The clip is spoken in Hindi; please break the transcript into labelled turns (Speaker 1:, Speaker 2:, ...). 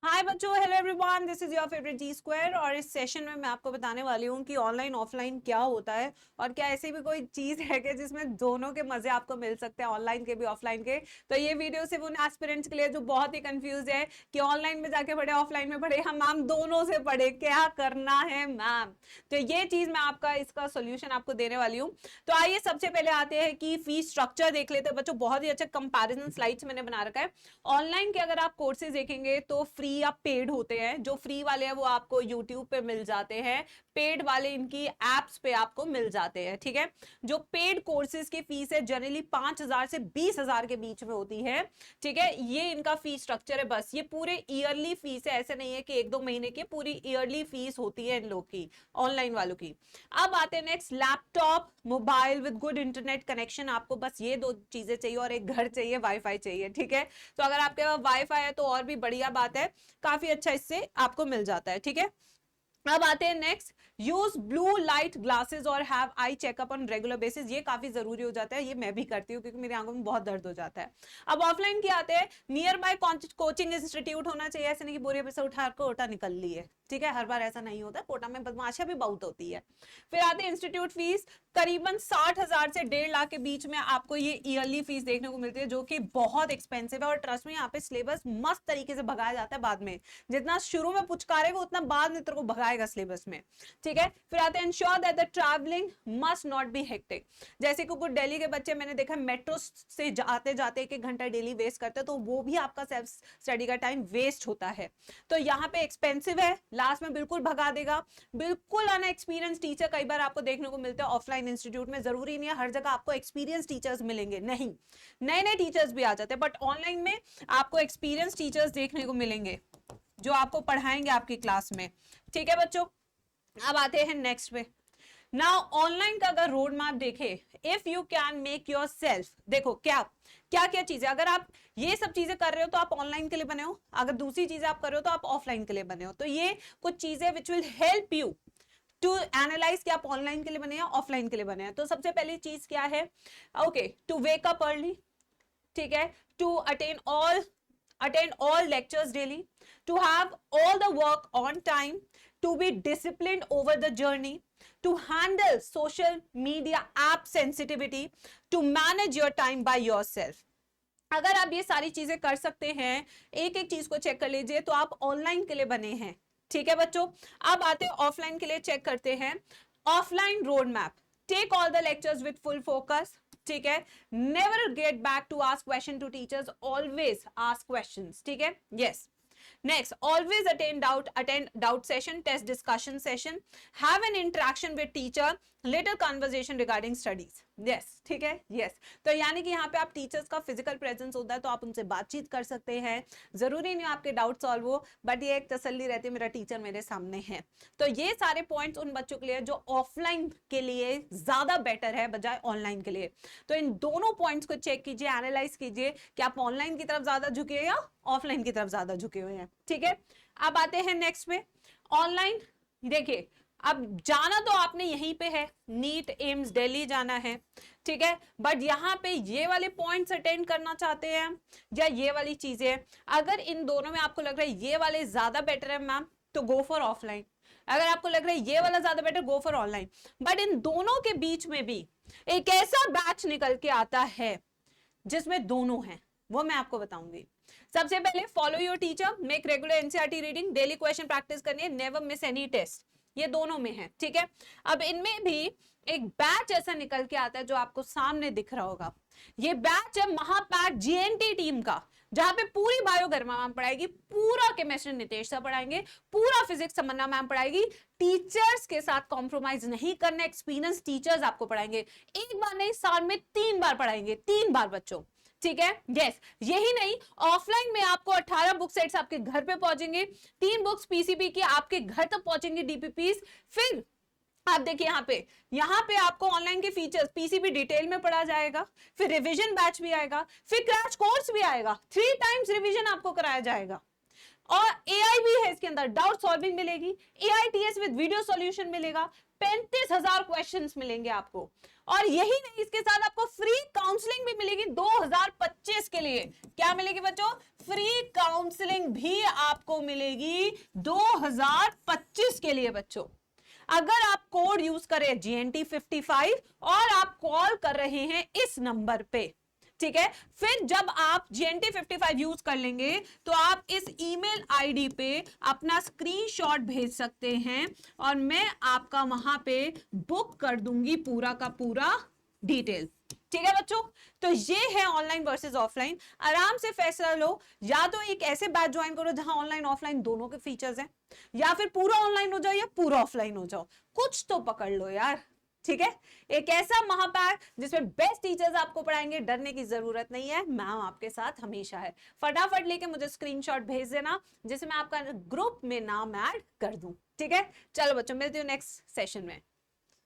Speaker 1: हाय बच्चों, hello everyone, this is your favourite G square. और इस सेशन में मैं आपको बताने वाली हूँ कि ऑनलाइन ऑफलाइन क्या होता है और क्या ऐसी भी कोई चीज है कि जिसमें दोनों के मजे आपको मिल सकते हैं, ऑनलाइन के भी ऑफलाइन के। तो ये वीडियो सिर्फ उन एस्पिरेंट्स के लिए जो बहुत ही कंफ्यूज है कि ऑनलाइन में जाके पढ़े ऑफलाइन में पढ़े, हम मैम दोनों से पढ़े, क्या करना है मैम। तो ये चीज मैं आपका इसका सोल्यूशन आपको देने वाली हूँ। तो आइए सबसे पहले आते हैं कि फीस स्ट्रक्चर देख लेते हैं बच्चों। बहुत ही अच्छा कंपैरिजन स्लाइड्स मैंने बना रखा है। ऑनलाइन के अगर आप कोर्सेज देखेंगे तो फ्री या पेड होते हैं। जो फ्री वाले हैं वो आपको यूट्यूब पे मिल जाते हैं, पेड वाले इनकी एप्स पे आपको मिल जाते हैं। ठीक है, जो पेड कोर्सेज की फीस है जनरली 5,000 से 20,000 के बीच में होती है। ठीक है, ये इनका फीस स्ट्रक्चर है। बस ये पूरे ईयरली फीस है, ऐसे नहीं है कि 1-2 महीने की, पूरी ईयरली फीस होती है इन लोग की, ऑनलाइन वालों की। अब आते हैं next, laptop mobile with good internet connection. आपको बस ये दो चीजें चाहिए और एक घर चाहिए, वाईफाई चाहिए। ठीक है, तो अगर आपके पास वाईफाई है तो और भी बढ़िया बात है, काफी अच्छा इससे आपको मिल जाता है। ठीक है, अब आते हैं next, use blue light glasses और have eye checkup on regular basis. ये काफी जरूरी हो जाता है, ये मैं भी करती हूँ क्योंकि मेरी आंखों में बहुत दर्द हो जाता है। अब ऑफलाइन क्या आते हैं, नियर बाय कोचिंग इंस्टीट्यूट होना चाहिए। ऐसे नहीं कि बोरिया पे उठा कोटा निकल ली है। ठीक है, हर बार ऐसा नहीं होता, कोटा में बदमाशियां भी बहुत होती है। फिर आते हैं इंस्टीट्यूट फीस, करीबन 60,000 से 1.5 लाख के बीच में आपको ये ईयरली फीस देखने को मिलती है, जो कि बहुत एक्सपेंसिव है। और ट्रस्ट में यहाँ पे सिलेबस मस्त तरीके से भगाया जाता है बाद में, जितना शुरू में पुचकारेगा उतना बाद में तेरे को भगाएगा सिलेबस में। ठीक है, फिर आते हैं ensure that the travelling must not be hectic. जैसे कि कुछ दिल्ली के बच्चे मैंने देखा मेट्रो से जाते जाते 1-1 घंटा डेली वेस्ट करते हैं, तो वो भी आपका सेल्फ स्टडी का टाइम वेस्ट होता है। तो यहाँ पे एक्सपेंसिव है, लास्ट में बिल्कुल भगा देगा। बिल्कुल अनएक्सपीरियंस टीचर कई बार आपको देखने को मिलते हैं ऑफलाइन इंस्टीट्यूट में। जरूरी नहीं है हर जगह आपको एक्सपीरियंस टीचर्स मिलेंगे, नहीं, नए नए टीचर्स भी आ जाते हैं, बट ऑनलाइन में आपको एक्सपीरियंस टीचर्स देखने को मिलेंगे जो आपको पढ़ाएंगे आपकी क्लास में। ठीक है बच्चों, अब आते हैं नेक्स्ट पे। नाउ ऑनलाइन का अगर रोड मैप देखे, if you can make your self, देखो क्या क्या क्या चीजें, अगर आप ये सब चीजें कर रहे हो तो आप ऑनलाइन के लिए बने हो, अगर दूसरी चीजें आप कर रहे हो तो आप ऑफलाइन के लिए बने हो। तो ये कुछ चीजें which will help you to analyse कि आप ऑनलाइन के लिए बने हैं ऑफलाइन के लिए बने हैं। तो सबसे पहली चीज क्या है, okay, to wake up early. ठीक है, to attend all lectures daily, to have all the work on time, to be disciplined over the journey, to handle social media app sensitivity, to manage your time by yourself। अगर आप ये सारी चीजें कर सकते हैं, एक एक चीज को चेक कर लीजिए, तो आप ऑनलाइन के लिए बने हैं। ठीक है बच्चों, अब आते हैं ऑफलाइन के लिए, चेक करते हैं offline road map. Take all the lectures with full focus. ठीक है, never get back to ask question to teachers, always ask questions. ठीक है, yes. Next, always attend doubt session, test discussion session, have an interaction with teacher, little conversation regarding studies। yes, ठीक है, yes। तो यानी कि यहाँ पे आप टीचर्स का फिजिकल प्रेजेंस होता है तो आप उनसे बातचीत कर सकते हैं। जरूरी नहीं आपके डाउट सॉल्व हो, बट ये एक तसल्ली रहती है मेरा टीचर मेरे सामने है। तो ये सारे पॉइंट्स उन बच्चों के लिए जो ऑफलाइन के लिए ज्यादा बेटर है बजाय ऑनलाइन के लिए। तो इन दोनों पॉइंट्स को चेक कीजिए, एनालाइज कीजिए कि आप ऑनलाइन की तरफ ज्यादा झुके या ऑफलाइन की तरफ ज्यादा झुके हुए हैं। ठीक है, अब आते हैं नेक्स्ट पे। ऑनलाइन देखिए, अब जाना तो आपने यहीं पे है, नीट एम्स दिल्ली जाना है। ठीक है, बट यहाँ पे ये वाले पॉइंट्स अटेंड करना चाहते हैं या ये वाली चीजें, अगर इन दोनों में आपको लग रहा है ये वाले ज्यादा बेटर है मैम, तो गो फॉर ऑफलाइन। अगर आपको लग रहा है ये वाला ज्यादा better, go for online. But in दोनों के बीच में भी एक ऐसा बैच निकल के आता है जिसमें दोनों हैं, वो मैं आपको बताऊंगी। सबसे पहले follow your teacher, make regular NCERT reading, daily question practice करनी है, नेवर मिस एनी टेस्ट। ये दोनों में है। ठीक है, अब इनमें भी एक बैच ऐसा निकल के आता है जो आपको सामने दिख रहा होगा। ये बैच है महापैक जीएनटी टीम का, जहां पे पूरी बायो गर्मा मैम पढ़ाएगी, पूरा केमिस्ट्री नितेश सर पढ़ाएंगे, पूरा फिजिक्स तमन्ना मैम पढ़ाएगी। टीचर्स के साथ कॉम्प्रोमाइज नहीं करना, एक्सपीरियंस टीचर्स आपको पढ़ाएंगे। एक बार नहीं, साल में 3 बार पढ़ाएंगे, 3 बार बच्चों। ठीक है, यस। यही नहीं, ऑफलाइन में आपको 18 बुक सेट्स आपके घर पे पहुंचेंगे, 3 बुक्स पीसीबी की आपके घर तक पहुंचेंगे, डीपीपीस। फिर आप देखिए यहाँ पे आपको ऑनलाइन के फीचर्स पीसीबी डिटेल में पढ़ा जाएगा, फिर रिवीजन बैच भी आएगा, फिर क्रैश कोर्स भी आएगा, 3 टाइम्स रिवीजन आपको कराया जाएगा। और एआई भी है इसके अंदर, डाउट सॉल्विंग मिलेगी, एआईटीएस विद वीडियो सॉल्यूशन मिलेगा, 35,000 क्वेश्चंस मिलेंगे आपको। और यही नहीं, इसके साथ आपको फ्री काउंसलिंग भी मिलेगी 2025 के लिए। क्या मिलेगी बच्चों? फ्री काउंसलिंग भी आपको मिलेगी 2025 के लिए बच्चों। अगर आप कोड यूज करें GNT55 और आप कॉल कर रहे हैं इस नंबर पे, ठीक है, फिर जब आप GNT55 यूज कर लेंगे तो आप इस ईमेल आईडी पे अपना स्क्रीनशॉट भेज सकते हैं और मैं आपका वहां पे बुक कर दूंगी पूरा का पूरा डिटेल। ठीक है बच्चों, तो ये है ऑनलाइन वर्सेस ऑफलाइन। आराम से फैसला लो, या तो एक ऐसे बैच ज्वाइन करो जहां ऑनलाइन ऑफलाइन दोनों के फीचर्स हैं, या फिर पूरा ऑनलाइन हो जाओ या पूरा ऑफलाइन हो जाओ, कुछ तो पकड़ लो यार। ठीक है, एक ऐसा महापैक जिसमें बेस्ट टीचर्स आपको पढ़ाएंगे, डरने की जरूरत नहीं है, मैम आपके साथ हमेशा है। फटाफट लेके मुझे स्क्रीनशॉट भेज देना जिसे मैं आपका ग्रुप में नाम ऐड कर दूं। ठीक है, चलो बच्चों, मिलती हूँ नेक्स्ट सेशन में।